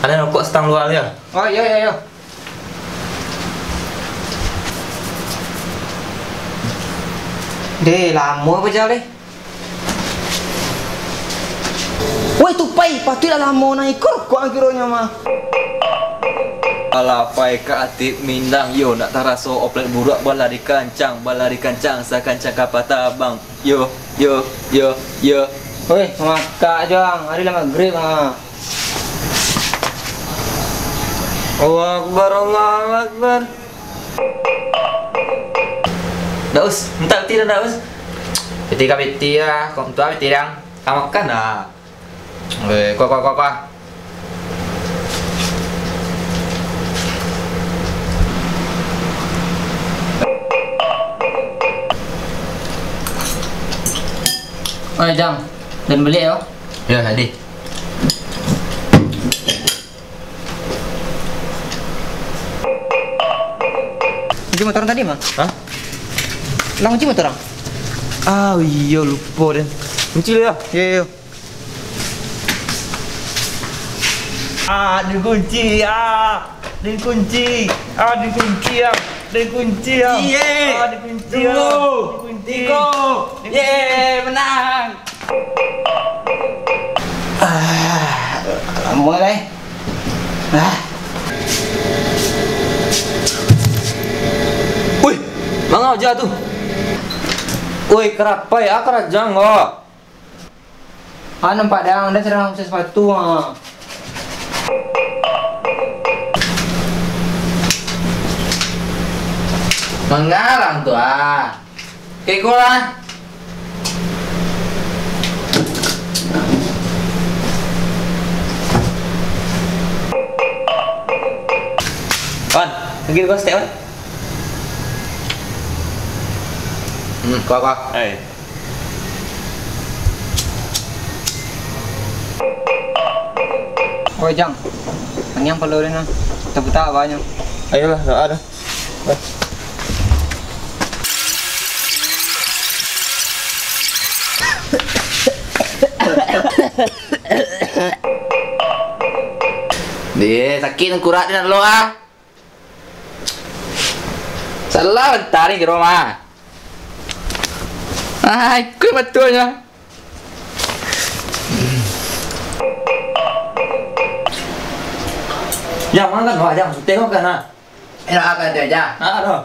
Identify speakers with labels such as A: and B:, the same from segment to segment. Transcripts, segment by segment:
A: Ada rokok setang luar ya?
B: Oh iya iya iya. Deh lama apa jauh deh? Woi tupai, patutlah lama naik kok akhirnya mah.
A: Alah pai ka atip mindang yo nak taraso oplet burak balari kancang sakancang kapata bang. Yo.
B: Woi, maka jang, hari lah maghrib ah.
A: Allahu Akbar. Daus, minta peti dah daus.
B: Peti ka peti lah, kau tua peti dang.
A: Kamu makan dah.
B: Kau. Oh jang, dan beli yo.
A: Ya, tadi.
B: Kunci motor tadi mah?
A: Hah?
B: Lah kunci motor orang?
A: Ah, iya lupa dan. Kunci ya.
B: Iya.
A: Dikunci ya. Dikunci ya. Dikunci ya. Dikunci ya.
B: Tiko. Menang. Mulai.
A: Wih, mang aja tuh. Wih, kerapai, kerajang kok.
B: Nampak dang, dia sedang sesuatu ah. Mengarang tuh ah. Kiko lah.
A: Wan, pergi kau step kan?
B: Kok.
A: Eh.
B: Oh jang. Yang perlu ni nah. Kita banyak.
A: Ayolah, enggak ada.
B: Dia sakit kurat dan lo ah. Salah bentar ni di rumah. Ikut betulnya.
A: Yang mana kan wajang tengok kan ah.
B: Enak akan dia aja.
A: Ada.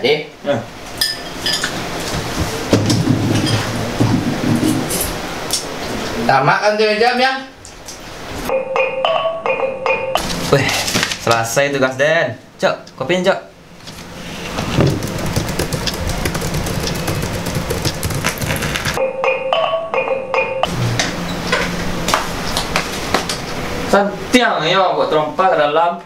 B: Adik.
A: Ya.
B: Tamak kan dia jam ya.
A: Wih, selesai tugas Den. Cok, kopiin Cok. Santiang ya buat trompa ke dalam.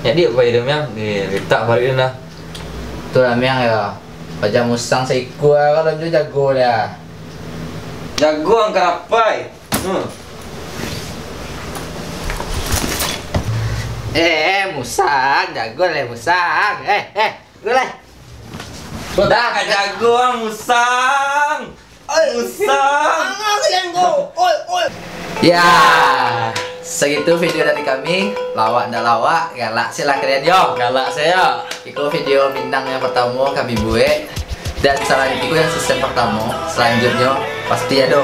A: Jadi apa hidupnya? Nih, letak balik dah.
B: Tu lah miang ya. Baca musang seiku kalau dia jago dia.
A: Jago angkat apa?
B: Musang, jago lah musang. Gulai.
A: Dah jago musang. Musang.
B: Kalian go. Oi. Ya. Segitu video dari kami. Lawak ndak lawak, galak sila kalian yo.
A: Galak saya.
B: Itu video bintang yang pertama kami buat. Dan selanjutnya yang sistem pertama. Selanjutnya pasti ada.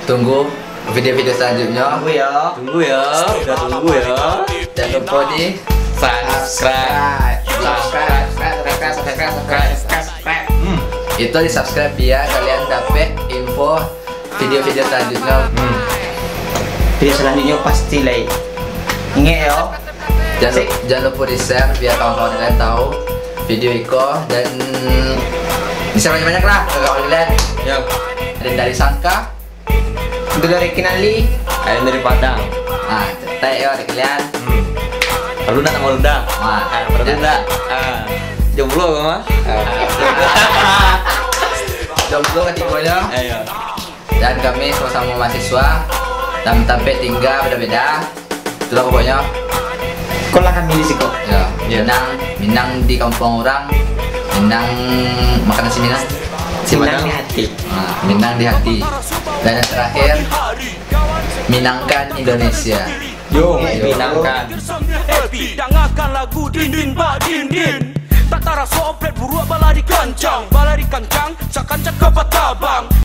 B: Tunggu video-video selanjutnya.
A: Tunggu ya. Udah tunggu ya.
B: Jangan lupa di subscribe. Itu di subscribe biar kalian dapat info video-video selanjutnya. Video selanjutnya pasti like. Ingat ya. Jangan lupa di share biar kawan-kawan kalian tahu video Iko dan bisa banyak-banyak lah kawan kalian.
A: Ya.
B: Ada dari Sangka, itu dari Kinali,
A: Ada dari Padang.
B: nah cetek ya dari kalian.
A: Perlu nak mau udah. Perlu nak. Jomblo kau mah?
B: Jomblo ketiganya.
A: Ayo.
B: Dan kami sama-sama mahasiswa dan sampai tinggal beda-beda. Itulah pokoknya. Kau lah kami milih sih kok.
A: Ya.
B: Minang di kampung orang, Minang makanan si Minang.
C: Minang di hati.
B: Nah, Minang di hati. Dan yang terakhir, Minangkan Indonesia.
A: Yo,
B: Yo.
A: Minangkan.
D: Dengarkan lagu din ba din. Tak tara so oplet buruk baladi kancang, cak kancang ke patabang.